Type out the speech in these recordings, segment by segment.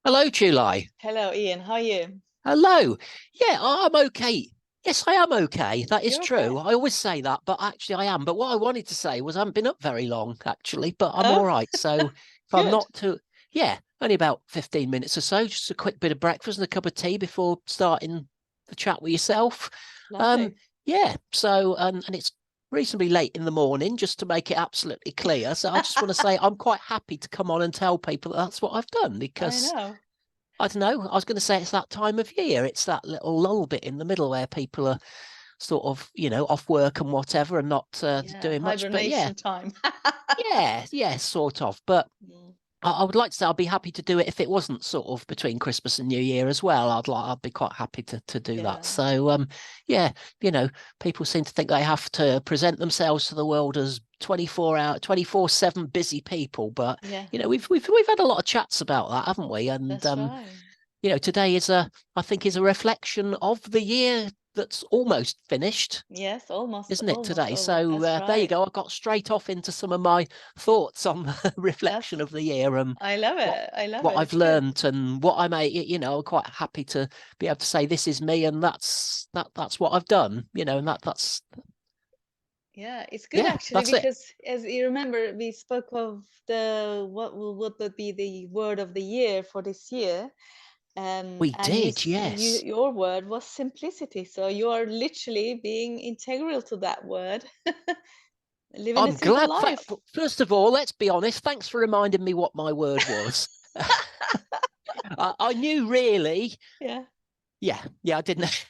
Hello, July. Hello, Ian. How are you? Hello. Yeah, I'm okay. Yes, I am okay. That is You're true. okay. I always say that, but actually I am. But what I wanted to say was I haven't been up very long, actually, but I'm all Oh, right. So if I'm good. not too, yeah, only about 15 minutes or so, just a quick bit of breakfast and a cup of tea before starting the chat with yourself. Um, Lovely. yeah, so, and it's reasonably late in the morning, just to make it absolutely clear. So I just want to say I'm quite happy to come on and tell people that that's what I've done I because know. I don't know. I was going to say it's that time of year. It's that little lull bit in the middle where people are sort of, off work and whatever and not Yeah, doing much. But yeah, hibernation time. yeah, sort of. But Mm. I would like to say I'd be happy to do it if it wasn't sort of between Christmas and New Year as well. I'd be quite happy to do that. Yeah. So yeah, you know, people seem to think they have to present themselves to the world as 24/7 busy people, but Yeah, we've had a lot of chats about that, haven't we? And that's right. today I think is a reflection of the year that's almost finished, Yes, almost, isn't it almost today? over. So That's there you right. go. I got straight off into some of my thoughts on the reflection That's, of the year and I love what it. I love what it. I've It's good. learned and what I may, I'm quite happy to be able to say this is me and that's what I've done, and that's Yeah, it's good yeah, actually that's it. because as you remember, we spoke of the what would be the word of the year for this year. We And did, yes. your word was simplicity. So you are literally being integral to that word, living a I'm simple glad. life. First of all, let's be honest. Thanks for reminding me what my word was. I knew really. Yeah. Yeah, I didn't.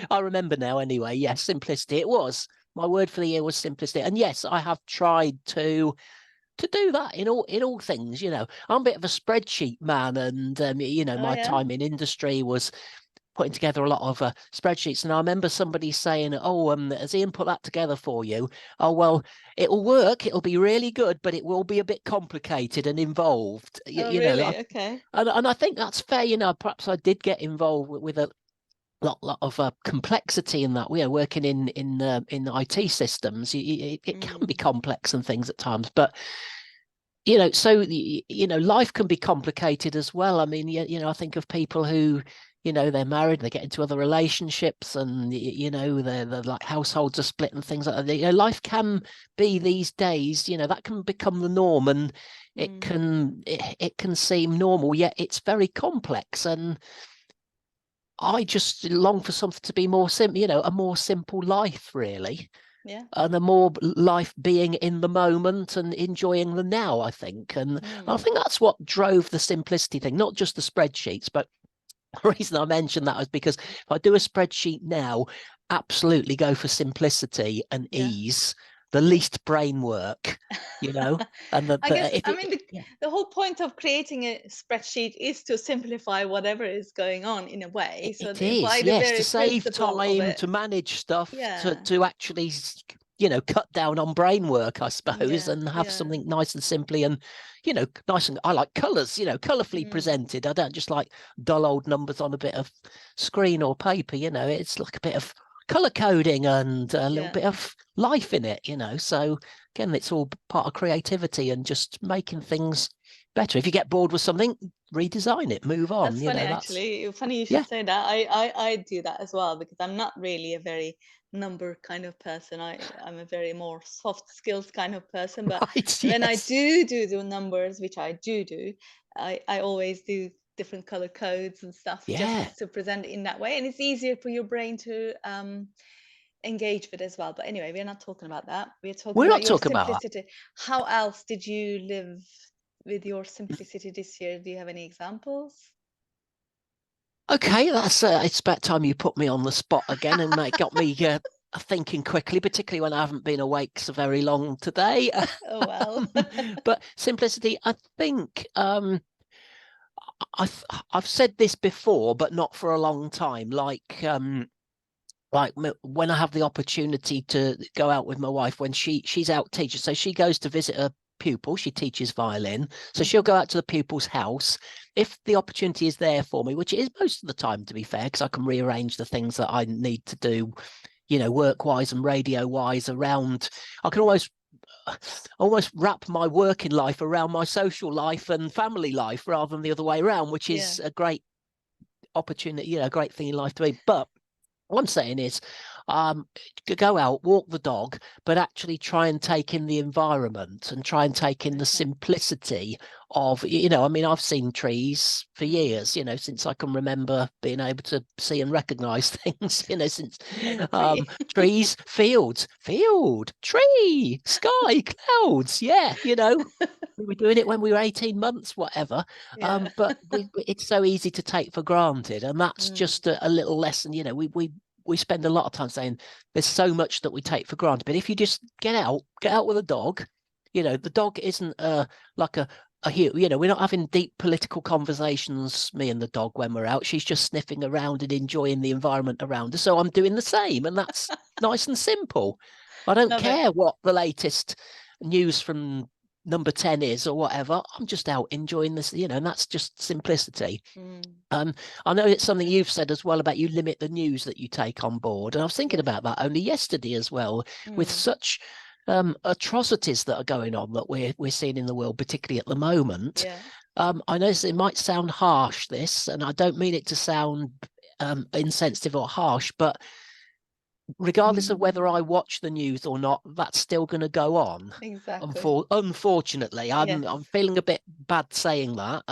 I remember now anyway. Yes, simplicity. It was. My word for the year was simplicity. And yes, I have tried to do that in all things. I'm a bit of a spreadsheet man, and Oh my yeah. time in industry was putting together a lot of spreadsheets. And I remember somebody saying, "Oh, has Ian put that together for you?" Oh well, it'll work. It'll be really good, but it will be a bit complicated and involved. You, Oh you know, really? Okay. and I think that's fair. Perhaps I did get involved with a lot of complexity in that. We are working in IT systems. It can be Mm, complex and things at times, but so life can be complicated as well. I mean, I think of people who, they're married, they get into other relationships, and they're like households are split and things like that. Life can be these days, that can become the norm, and mm, it can seem normal, yet it's very complex. And I just long for something to be more simple, a more simple life, really, yeah. and a more life being in the moment and enjoying the now, I think. And I Mm. think that's what drove the simplicity thing, not just the spreadsheets, but the reason I mentioned that was because if I do a spreadsheet now, absolutely go for simplicity and Yeah. ease, the least brain work, you know, and I guess, if I it, mean, yeah, the whole point of creating a spreadsheet is to simplify whatever is going on in a way. So it is, by the yes, to very save principle of time, it, to manage stuff, to yeah, to actually, cut down on brain work, I suppose, yeah, and have yeah. something nice and simply and, nice and I like colours, colourfully Mm, presented. I don't just like dull old numbers on a bit of screen or paper. It's like a bit of colour coding and a little yeah. bit of life in it. So again, it's all part of creativity and just making things better. If you get bored with something, redesign it, move on. That's funny, That's actually. Funny you should yeah. say that. I do that as well because I'm not really a very number kind of person. I'm a very more soft skills kind of person. But Right, when I yes. do the numbers, which I do, I always do different color codes and stuff Yeah. just to present it in that way, and it's easier for your brain to engage with as well. But anyway, we're not talking about that. We're talking We're about not your talking about simplicity. How else did you live with your simplicity this year? Do you have any examples? that. Okay, that's it's about time you put me on the spot again and it got me thinking quickly, particularly when I haven't been awake so very long today. Oh well. But simplicity, I think I've I've said this before, but not for a long time. Like when I have the opportunity to go out with my wife when she's out teaching, so she goes to visit her pupil. She teaches violin, so she'll Mhm. go out to the pupil's house. If the opportunity is there for me, which it is most of the time, to be fair, because I can rearrange the things that I need to do, work wise and radio wise around. I can always almost wrap my working life around my social life and family life rather than the other way around, which is a great opportunity, a great thing in life to be. But what I'm saying is, go out, walk the dog, but actually try and take in the environment and try and take in the simplicity of, I mean, I've seen trees for years, since I can remember being able to see and recognize things, since trees, field, tree, sky, clouds. Yeah, we were doing it when we were 18 months, whatever. But it's so easy to take for granted. And that's just a little lesson, we spend a lot of time saying there's so much that we take for granted. But if you just get out with a dog, the dog isn't like a we're not having deep political conversations, me and the dog, when we're out. She's just sniffing around and enjoying the environment around her. So I'm doing the same, and that's nice and simple. I don't care what the latest news from number 10 is or whatever. I'm just out enjoying this, and that's just simplicity. I know it's something you've said as well about you limit the news that you take on board. And I was thinking about that only yesterday as well, with such atrocities that are going on that we're seeing in the world, particularly at the moment. I know it might sound harsh, this, and I don't mean it to sound insensitive or harsh, but regardless of whether I watch the news or not, that's still going to go on. Exactly. Unfortunately, I'm feeling a bit bad saying that,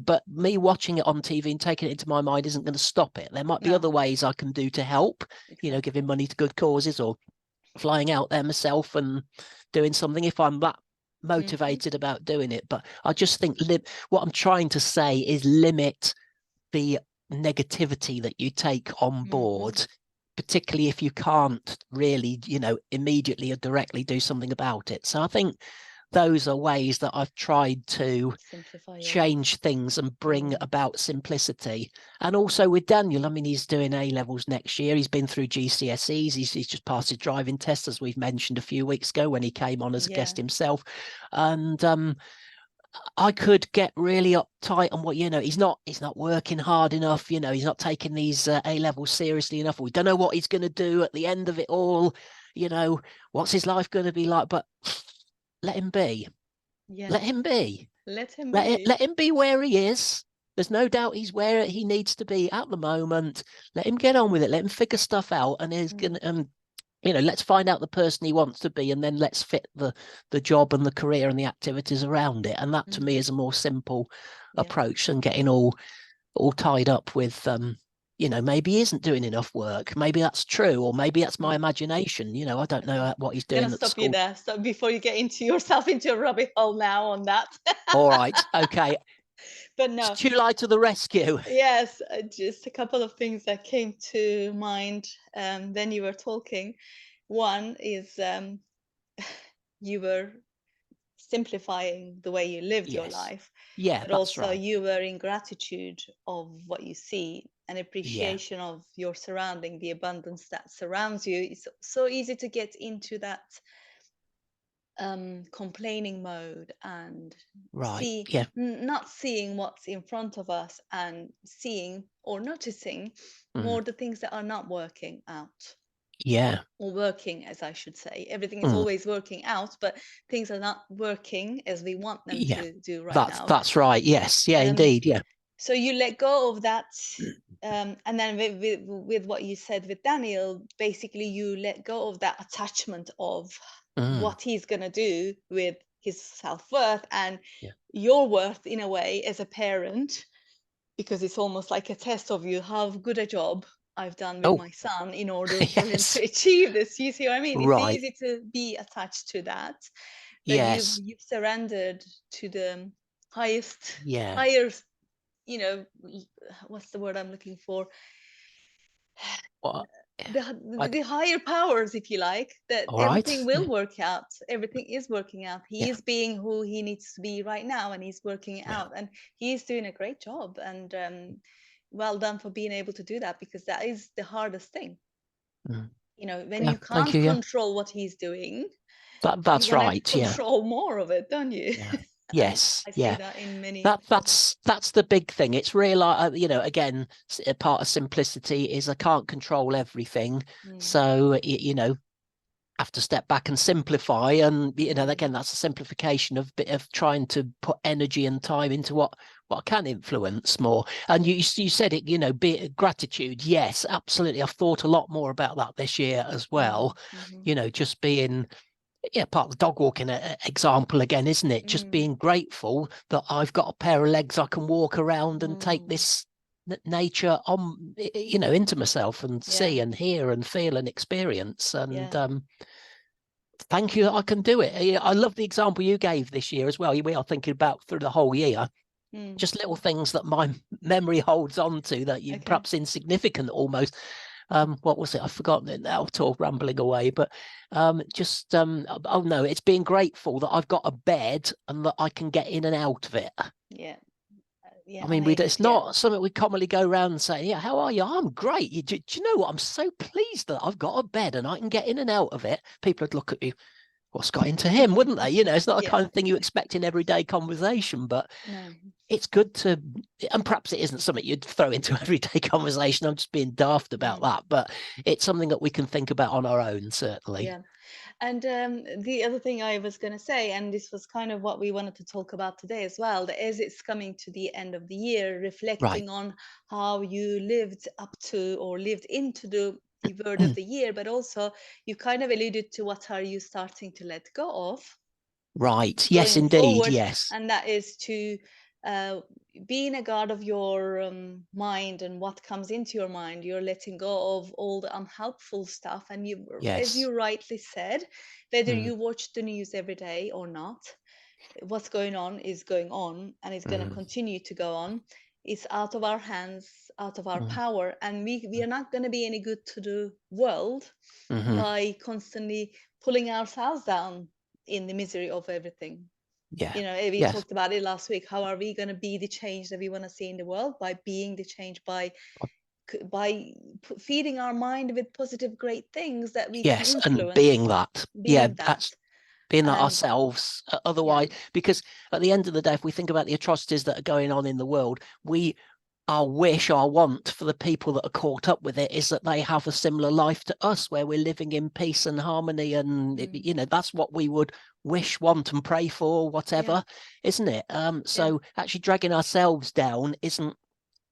but me watching it on TV and taking it into my mind isn't going to stop it. There might be other ways I can do to help, giving money to good causes or flying out there myself and doing something if I'm that motivated about doing it. But I just think what I'm trying to say is limit the negativity that you take on board, particularly if you can't really, immediately or directly do something about it. So I think those are ways that I've tried to change things and bring about simplicity. And also with Daniel, I mean, he's doing A-levels next year. He's been through GCSEs. He's just passed his driving test, as we've mentioned a few weeks ago when he came on as a guest himself. And I could get really uptight on what, he's not working hard enough, he's not taking these A-levels seriously enough. We don't know what he's going to do at the end of it all. What's his life going to be like? But let him be. Let him be. Let him be where he is. There's no doubt he's where he needs to be at the moment. Let him get on with it. Let him figure stuff out, and he's gonna let's find out the person he wants to be, and then let's fit the job and the career and the activities around it. And that to me is a more simple approach than getting all tied up with maybe he isn't doing enough work. Maybe that's true, or maybe that's my imagination. I don't know what he's doing. I'm gonna stop you there. So before you get yourself into a rabbit hole now on that. All right, okay. But no, it's too light to the rescue. Yes, just a couple of things that came to mind when you were talking. One is you were simplifying the way you lived your life. Yeah, but that's also right. you were in gratitude of what you see, and appreciation of your surrounding, the abundance that surrounds you. It's so easy to get into that complaining mode and not seeing what's in front of us, and seeing or noticing more the things that are not working out. Or working, as I should say. Everything is always working out, but things are not working as we want them to do now. That's right. Yes. Yeah, indeed. Yeah. So you let go of that. And then with what you said with Daniel, basically you let go of that attachment of what he's going to do with his self-worth and your worth in a way as a parent, because it's almost like a test of you how good a job I've done with my son in order for him to achieve this. You see what I mean? Right. It's easy to be attached to that, but you've surrendered to the higher, what's the word I'm looking for? The higher powers, if you like, that everything will work out. Everything is working out. He is being who he needs to be right now, and he's working out, and he's doing a great job. And well done for being able to do that, because that is the hardest thing. When you can't control what he's doing, that's you want right. to control more of it, don't you? Yes. I see that in many. That's the big thing. It's really again, a part of simplicity is I can't control everything. So have to step back and simplify. And again, that's a simplification of bit of trying to put energy and time into what can influence more. And you said it, be gratitude. Yes, absolutely. I've thought a lot more about that this year as well. Just being part of the dog walking example again, isn't it? Just being grateful that I've got a pair of legs I can walk around and take this nature on, into myself and see and hear and feel and experience. And thank you that I can do it. I love the example you gave this year as well. We are thinking about through the whole year. Just little things that my memory holds on to that you perhaps insignificant almost. What was it? I've forgotten it now. Talk rambling away, but oh no, it's being grateful that I've got a bed and that I can get in and out of it. Yeah, I mean, it's not something we commonly go around and say, yeah, how are you? I'm great. Do you know what? I'm so pleased that I've got a bed and I can get in and out of it. People would look at you, what's got into him, wouldn't they? It's not the kind of thing you expect in everyday conversation, but no. It's good to, and perhaps it isn't something you'd throw into everyday conversation. I'm just being daft about that, but it's something that we can think about on our own, certainly. Yeah. And the other thing I was going to say, and this was kind of what we wanted to talk about today as well, that as it's coming to the end of the year, reflecting on how you lived up to or lived into the word of the year, but also you kind of alluded to what are you starting to let go of Right. Yes, going indeed. forward, Yes. and that is to being a guard of your mind and what comes into your mind. You're letting go of all the unhelpful stuff, and you, as Yes. you rightly said, whether you watch the news every day or not, what's going on is going on, and it's going to continue to go on. It's out of our hands, out of our power, and we are not going to be any good to the world by constantly pulling ourselves down in the misery of everything. Yeah. We Yes. talked about it last week. How are we going to be the change that we want to see in the world? By being the change, by feeding our mind with positive, great things that we can Yes. And being influence. that. Yeah. Being that. Being that And ourselves. Otherwise, because at the end of the day, if we think about the atrocities that are going on in the world, our wish, our want for the people that are caught up with it is that they have a similar life to us, where we're living in peace and harmony. And, that's what we would wish, want and pray for, whatever, isn't it? So actually dragging ourselves down isn't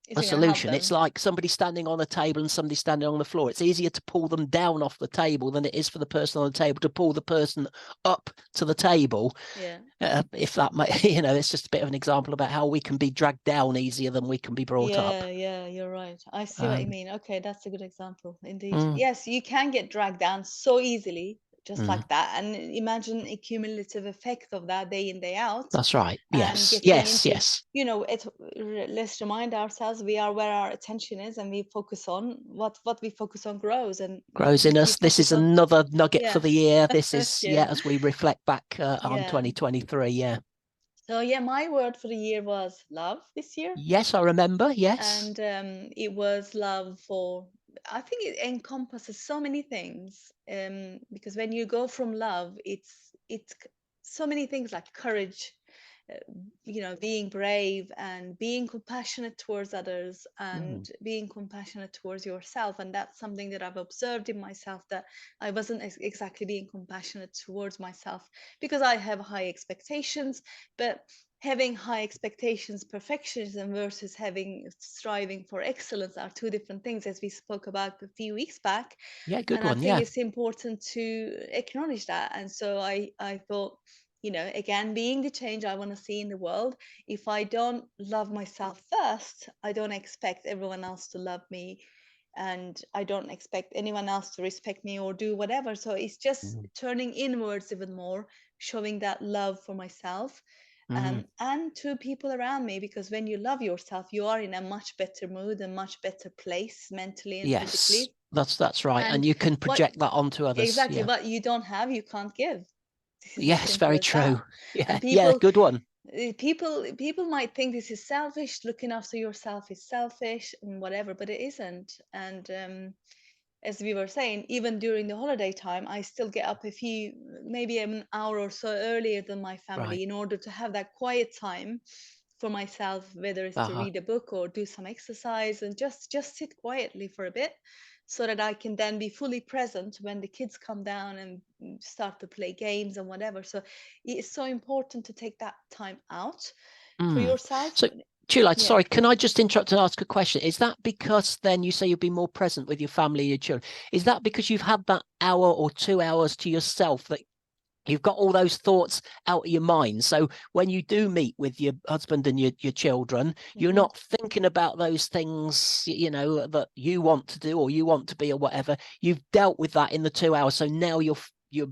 a going to help solution. them. It's like somebody standing on a table and somebody standing on the floor. It's easier to pull them down off the table than it is for the person on the table to pull the person up to the table. If that might, it's just a bit of an example about how we can be dragged down easier than we can be brought up. Yeah, you're right. I see what you mean. Okay, that's a good example indeed. Yes, you can get dragged down so easily, just like that. And imagine a cumulative effect of that day in, day out. That's right. And Yes. getting Yes. into, Yes. let's remind ourselves we are where our attention is, and we focus on what we focus on grows and Grows in what we us. This is focus on. another nugget for Yeah. the year. This is, Yeah. as we reflect back on Yeah. 2023. Yeah. So yeah, my word for the year was love this year. Yes, I remember. Yes. And it was love for, I think it encompasses so many things, because when you go from love, it's so many things like courage, uh, being brave and being compassionate towards others and being compassionate towards yourself. And that's something that I've observed in myself, that I wasn't exactly being compassionate towards myself because I have high expectations. But having high expectations, perfectionism, versus having striving for excellence are two different things, as we spoke about a few weeks back. Yeah, good And I one. think Yeah. it's important to acknowledge that. And so I thought, again, being the change I want to see in the world, if I don't love myself first, I don't expect everyone else to love me, and I don't expect anyone else to respect me or do whatever. So it's just turning inwards even more, showing that love for myself, and to people around me, because when you love yourself, you are in a much better mood and much better place mentally and Yes, physically. that's right. And And you can what project that onto others. exactly Yeah. what you don't have, you can't give. This is as Yes, simple very as that. true. Yeah. And Yeah, good one. people might think this is selfish. Looking after yourself is selfish and whatever, but it isn't. And as we were saying, even during the holiday time, I still get up maybe an hour or so earlier than my family Right. in order to have that quiet time for myself, whether it's to Uh-huh. read a book or do some exercise and just sit quietly for a bit. so that I can then be fully present when the kids come down and start to play games and whatever. So it's so important to take that time out for yourself. So, Chula, Yeah. sorry, can I just interrupt and ask a question? Is that because then you say you'll be more present with your family, your children? Is that because you've had that hour or 2 hours to yourself that you've got all those thoughts out of your mind? So when you do meet with your husband and your children, you're not thinking about those things, that you want to do or you want to be or whatever. You've dealt with that in the 2 hours. So now you're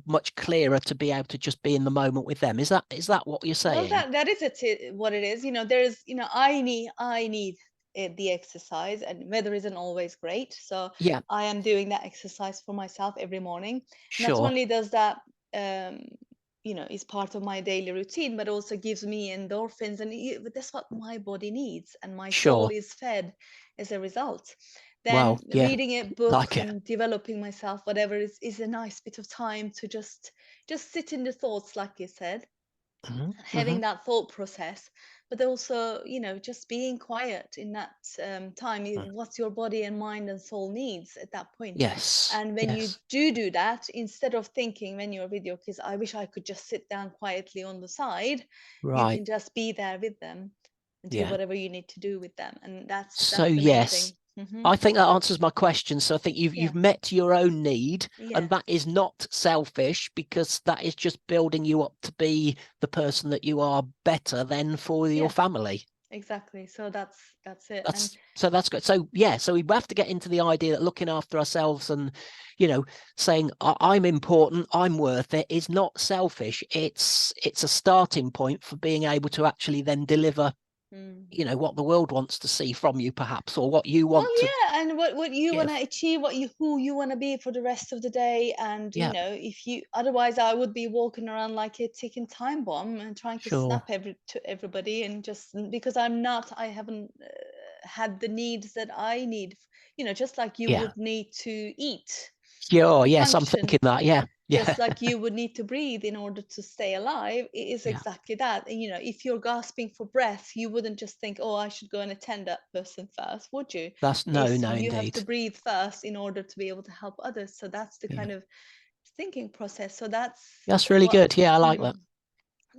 much clearer to be able to just be in the moment with them. Is that what you're Well, saying? that is it, what it is. There's, I need the exercise, and weather isn't always great. So Yeah, I am doing that exercise for myself every morning. Not sure, only does that, is part of my daily routine, but also gives me endorphins, and that's what my body needs, and my soul sure. is fed as a result. Wow, Then yeah, reading a book like it. and developing myself, whatever, is a nice bit of time to just sit in the thoughts, like you said, Hmm. having that thought process, but also, just being quiet in that time. What your body and mind and soul needs at that point. Yes, And when you yes, do that, instead of thinking when you're with your kids, I wish I could just sit down quietly on the side, you right, can just be there with them and do yeah. whatever you need to do with them, and that's So that's the main yes, thing. Hmm. I think that answers my question. So I think Yeah. you've met your own need, and Yeah. that is not selfish because that is just building you up to be the person that you are better than for your Yeah, family. exactly. So that's it. And That's good. So yeah, so we have to get into the idea that looking after ourselves and, you know, saying I'm important, I'm worth it is not selfish. It's a starting point for being able to actually then deliver, mm. what the world wants to see from you, perhaps, or what you Well, want to yeah, and what you want to give. achieve, who you want to be for the rest of the day, and Yeah, if you, otherwise I would be walking around like a ticking time bomb and trying to sure. snap to everybody, and just because I haven't had the needs that I need, just like you Yeah. would need to eat Sure. to Yes, I'm function, thinking that. Yeah. Yeah. just like you would need to breathe in order to stay alive. It is Yeah. exactly that. And if you're gasping for breath, you wouldn't just think, oh, I should go and attend that person first, would you? That's no, Is no, you have to indeed. breathe first in order to be able to help others. So that's the Yeah. kind of thinking process. So that's That's really what good. Yeah, I like that. mm,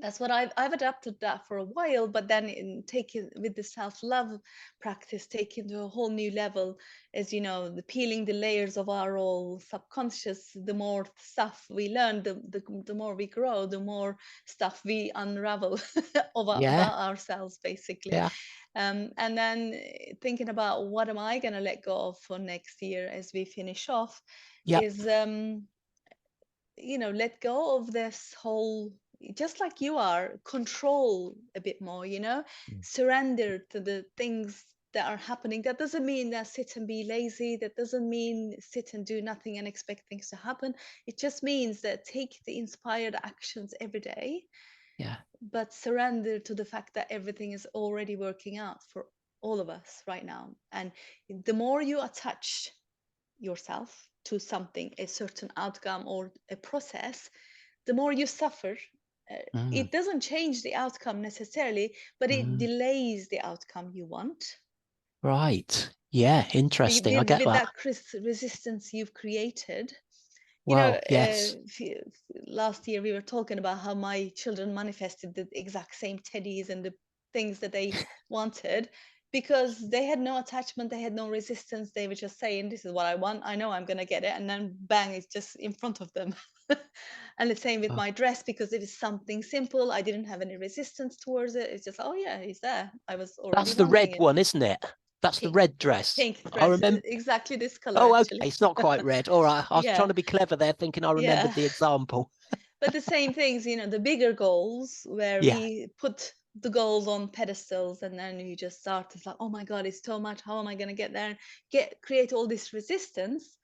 that's what I've adapted that for a while, but then taking with the self-love practice, taken to a whole new level, as the peeling the layers of our all subconscious, the more stuff we learn, the more we grow, the more stuff we unravel Yeah. about ourselves, basically. Yeah. And then thinking about what am I going to let go of for next year as we finish off Yep. is let go of this whole, just like you are, control a bit more, surrender to the things that are happening. That doesn't mean that sit and be lazy. That doesn't mean sit and do nothing and expect things to happen. It just means that take the inspired actions every day, Yeah. but surrender to the fact that everything is already working out for all of us right now. And the more you attach yourself to something, a certain outcome or a process, the more you suffer. Mm. It doesn't change the outcome necessarily, but it Mm. delays the outcome you want. Right. Yeah. Interesting. I get With that. that resistance you've created. You know, Wow. Yes. last year we were talking about how my children manifested the exact same teddies and the things that they wanted because they had no attachment, they had no resistance. They were just saying, "This is what I want. I know I'm gonna get it," and then bang, it's just in front of them. And the same with Wow. my dress because it is something simple. I didn't have any resistance towards it. It's just, oh yeah, it's there. I was already That's the wanting red it. one, isn't it? That's the Pink, red dress. pink I dress, remember. exactly this color Oh, okay. actually. It's not quite red. All right. I was trying Yeah, to be clever there, thinking I remembered yeah. the example. But the same things, the bigger goals where Yeah. we put the goals on pedestals and then you just start, it's like, oh my God, it's so much. How am I going to get there? Create all this resistance.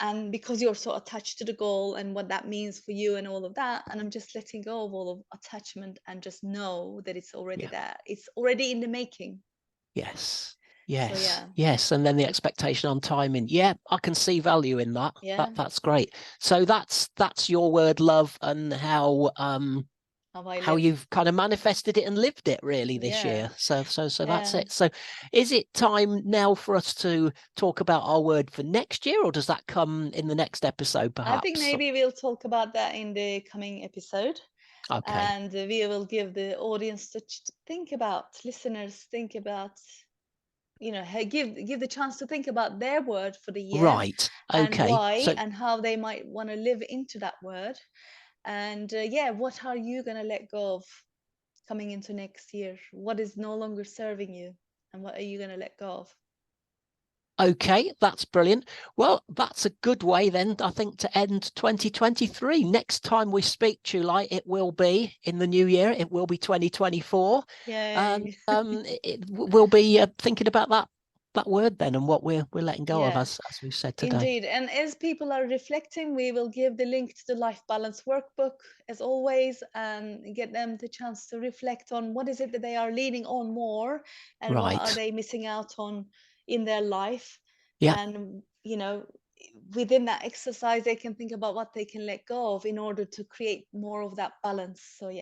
And because you're so attached to the goal and what that means for you and all of that. And I'm just letting go of all of attachment and just know that it's already Yeah. there. It's already in the making. Yes. So Yes. yeah, Yes. And then the expectation on timing. Yeah, I can see value in that. yeah. That's great. So that's your word, love, and how how you've kind of manifested it and lived it really this year. So that's it. So is it time now for us to talk about our word for next year, or does that come in the next episode perhaps? I think maybe we'll talk about that in the coming episode. Okay. And we will give the audience to think about, listeners think about, give the chance to think about their word for the year. Right. Okay. And why, and how they might want to live into that word. And what are you going to let go of coming into next year? What is no longer serving you, and what are you going to let go of? Okay, that's brilliant. Well, that's a good way then, I think, to end 2023. Next time we speak, July, it will be in the new year. It will be 2024. Yay. And we'll be thinking about that word then, and what we're letting go of, as we said today. Indeed. And as people are reflecting, we will give the link to the Life Balance Workbook as always, and get them the chance to reflect on what is it that they are leaning on more, and what are they missing out on in their life. And within that exercise, they can think about what they can let go of in order to create more of that balance. So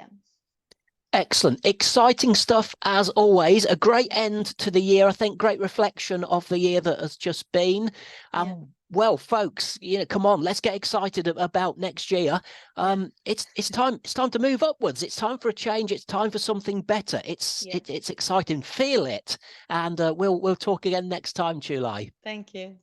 Excellent. Exciting stuff as always. A great end to the year. I think great reflection of the year that has just been. Well, folks, come on, let's get excited about next year. It's time to move upwards. It's time for a change. It's time for something better. It's exciting. Feel it. And we'll talk again next time, July. Thank you.